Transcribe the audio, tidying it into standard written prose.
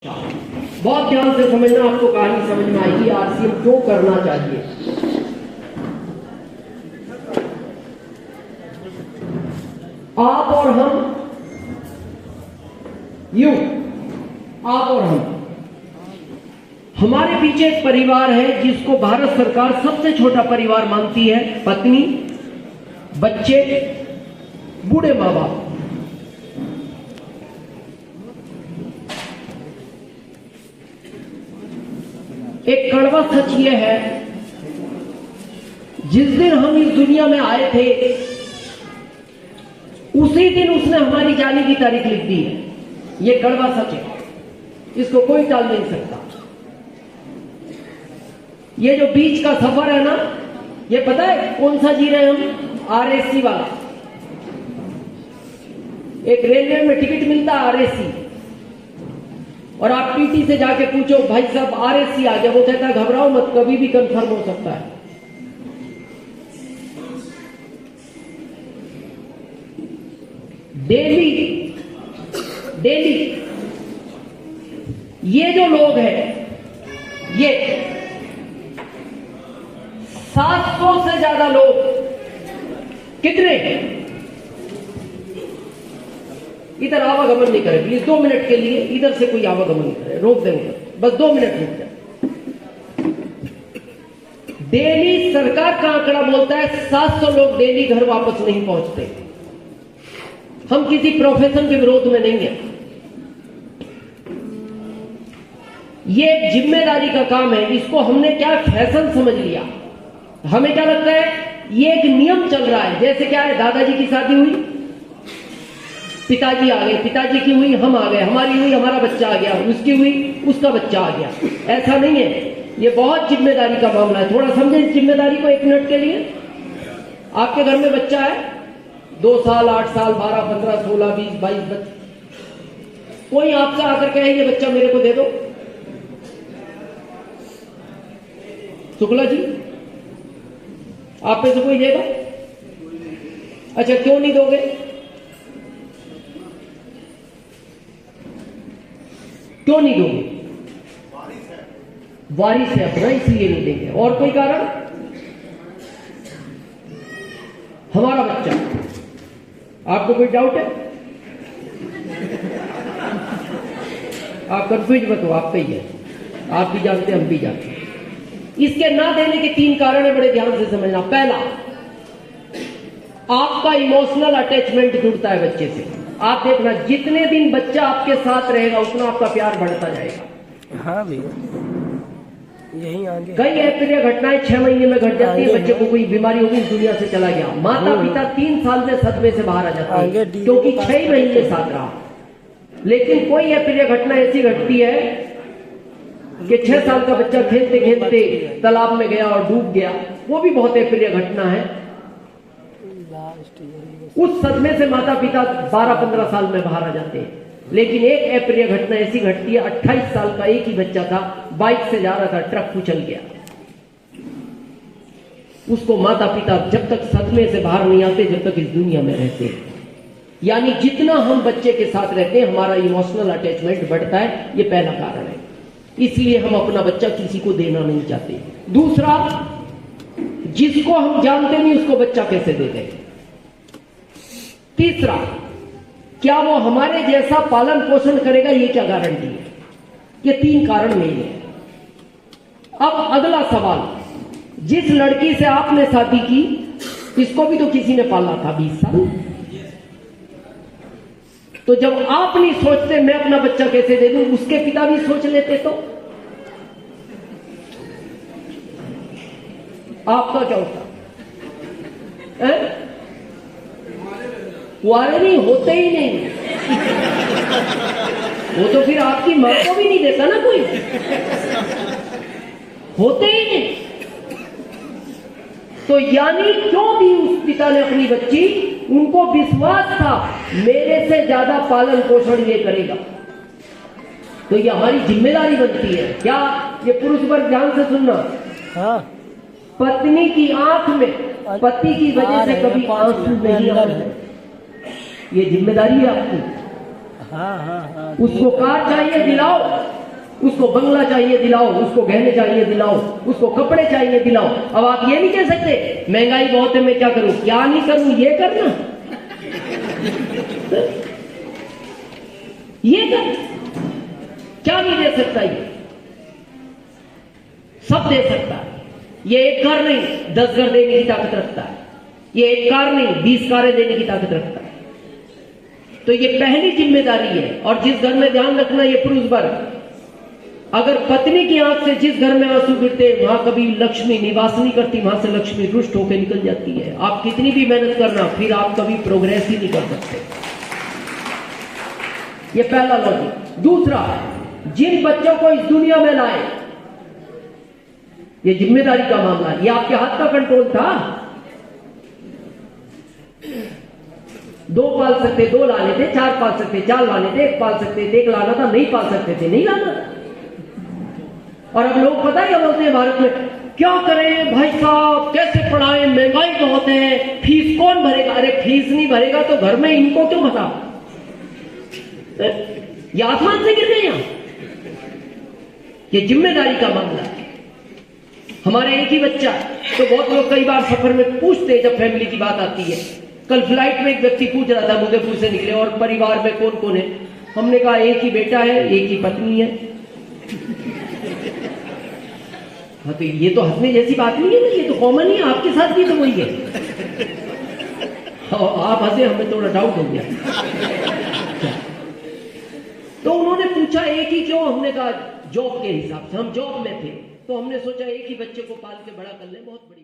बहुत ध्यान से समझना, आपको कहानी समझ में आएगी आरसीएम क्यों करना चाहिए। आप और हम, यूं आप और हम, हमारे पीछे एक परिवार है जिसको भारत सरकार सबसे छोटा परिवार मानती है। पत्नी, बच्चे, बूढ़े माँ बाप। एक कड़वा सच यह है, जिस दिन हम इस दुनिया में आए थे उसी दिन उसने हमारी जाने की तारीख लिख दी है। यह कड़वा सच है, इसको कोई टाल नहीं सकता। ये जो बीच का सफर है ना, ये पता है कौन सा जी रहे हैं हम? आरएसी वाला। एक रेलवे में टिकट मिलता है आरएसी, और आप टीटी से जाके पूछो भाई साहब आरएसी आ गया, वो कहता है घबराओ मत, कभी भी कंफर्म हो सकता है। डेली ये जो लोग हैं, ये 700 से ज्यादा लोग, कितने इधर आवागमन नहीं करे प्लीज, 2 मिनट के लिए इधर से कोई आवागमन नहीं करे, रोक देंगे बस 2 मिनट रुक जाए। डेली सरकार का आंकड़ा बोलता है 700 लोग डेली घर वापस नहीं पहुंचते। हम किसी प्रोफेशन के विरोध में नहीं है, ये एक जिम्मेदारी का काम है। इसको हमने क्या फैशन समझ लिया। हमें क्या लगता है ये एक नियम चल रहा है। जैसे क्या है, दादाजी की शादी हुई, पिताजी आ गए, पिताजी की हुई, हम आ गए, हमारी हुई, हमारा बच्चा आ गया, उसकी हुई, उसका बच्चा आ गया। ऐसा नहीं है, ये बहुत जिम्मेदारी का मामला है। थोड़ा समझे इस जिम्मेदारी को 1 मिनट के लिए। आपके घर में बच्चा है, 2 साल, 8 साल, 12, 15, 16, 20, 22 बच्चे। कोई आपसे आकर कहे ये बच्चा मेरे को दे दो, शुक्ला जी आप में से कोई देगा? अच्छा, क्यों नहीं दोगे? क्यों नहीं दोगे? वारिस है अपना, इसलिए नहीं देंगे। और कोई कारण? हमारा बच्चा। आपको कोई डाउट है? आप कंफ्यूज मत हो, आपका ही है, आप भी जानते हैं, हम भी जानते हैं। इसके ना देने के 3 कारण है, बड़े ध्यान से समझना। पहला, आपका इमोशनल अटैचमेंट जुड़ता है बच्चे से। आप देखना, जितने दिन बच्चा आपके साथ रहेगा उतना आपका प्यार बढ़ता जाएगा। हाँ भैया, यही आगे कई अप्रिय घटनाएं 6 महीने में घट जाती है। बच्चे को कोई बीमारी होगी, इस दुनिया से चला गया, माता पिता 3 साल में सदमे से बाहर आ जाते हैं, क्योंकि 6 महीने साथ रहा। लेकिन कोई अप्रिय घटना ऐसी घटती है कि 6 साल का बच्चा खेलते खेलते तालाब में गया और डूब गया। वो भी बहुत अप्रिय घटना है। उस सदमे से माता पिता 12-15 साल में बाहर आ जाते हैं। लेकिन एक अप्रिय घटना ऐसी घटती है, 28 साल का एक ही बच्चा था, बाइक से जा रहा था, ट्रक कुचल गया। उसको माता पिता जब तक सदमे से बाहर नहीं आते, जब तक इस दुनिया में रहते हैं। यानी जितना हम बच्चे के साथ रहते हैं, हमारा इमोशनल अटैचमेंट बढ़ता है। ये पहला कारण है, इसलिए हम अपना बच्चा किसी को देना नहीं चाहते। दूसरा, जिसको हम जानते नहीं उसको बच्चा कैसे दे दें। तीसरा, क्या वो हमारे जैसा पालन पोषण करेगा, ये क्या गारंटी है? ये 3 कारण नहीं है। अब अगला सवाल, जिस लड़की से आपने शादी की, इसको भी तो किसी ने पाला था 20 साल। तो जब आप नहीं सोचते मैं अपना बच्चा कैसे दे दूं, उसके पिता भी सोच लेते तो आपका क्या होता? कुआरे नहीं होते ही नहीं, वो तो फिर आपकी मां को भी नहीं देता ना कोई, होते ही नहीं। तो यानी क्यों दी उस पिता ने अपनी बच्ची? उनको विश्वास था मेरे से ज्यादा पालन पोषण ये करेगा। तो ये हमारी जिम्मेदारी बनती है। क्या ये पुरुष वर्ग ध्यान से सुनना, हाँ। पत्नी की आंख में पति की वजह से कभी आंसू नहीं आए, ये जिम्मेदारी है आपकी। हाँ हाँ हाँ उसको कार चाहिए दिलाओ, उसको बंगला चाहिए दिलाओ, उसको गहने चाहिए दिलाओ, उसको कपड़े चाहिए दिलाओ। अब आप ये नहीं कह सकते महंगाई बहुत है मैं क्या करूं, क्या नहीं करूं, ये करना, ये कर, क्या नहीं दे सकता, ये सब दे सकता है। ये एक कार नहीं 10 घर देने की ताकत रखता है, ये एक कार नहीं 20 कारें देने की ताकत रखता है। तो ये पहली जिम्मेदारी है। और जिस घर में ध्यान रखना, ये पुरुष वर्ग, अगर पत्नी की आंख से जिस घर में आंसू गिरते वहां कभी लक्ष्मी निवास नहीं करती, वहां से लक्ष्मी रुष्ट होकर निकल जाती है। आप कितनी भी मेहनत करना, फिर आप कभी प्रोग्रेस ही नहीं कर सकते। ये पहला लॉजिक। दूसरा, जिन बच्चों को इस दुनिया में लाए, ये जिम्मेदारी का मामला है, ये आपके हाथ का कंट्रोल था। 2 पाल सकते 2 लाने थे, 4 पाल सकते 4 लाने थे, 1 पाल सकते थे 1 लाना था, नहीं पाल सकते थे नहीं लाना। और अब लोग पता है क्या बोलते हैं भारत में, क्या करें भाई साहब, कैसे पढ़ाएं, महंगाई बहुत है, फीस कौन भरेगा। अरे फीस नहीं भरेगा तो घर में इनको क्यों भरा, ये आसमान से गिर गए यहां। ये जिम्मेदारी का मामला है। हमारे एक ही बच्चा, तो बहुत लोग कई बार सफर में पूछते हैं जब फैमिली की बात आती है। कल फ्लाइट में एक व्यक्ति पूछ रहा था मुजफ्फरपुर से निकले और परिवार में कौन कौन है। हमने कहा एक ही बेटा है, एक ही पत्नी है। हाँ तो ये तो हंसने जैसी बात नहीं है ना, ये तो कॉमन ही है, आपके साथ भी तो वही है। आप हंसे, हमें थोड़ा डाउट हो गया। तो उन्होंने पूछा एक ही क्यों, हमने कहा जॉब के हिसाब से, हम जॉब में थे तो हमने सोचा एक ही बच्चे को पाल के बड़ा कर ले, बहुत बड़ी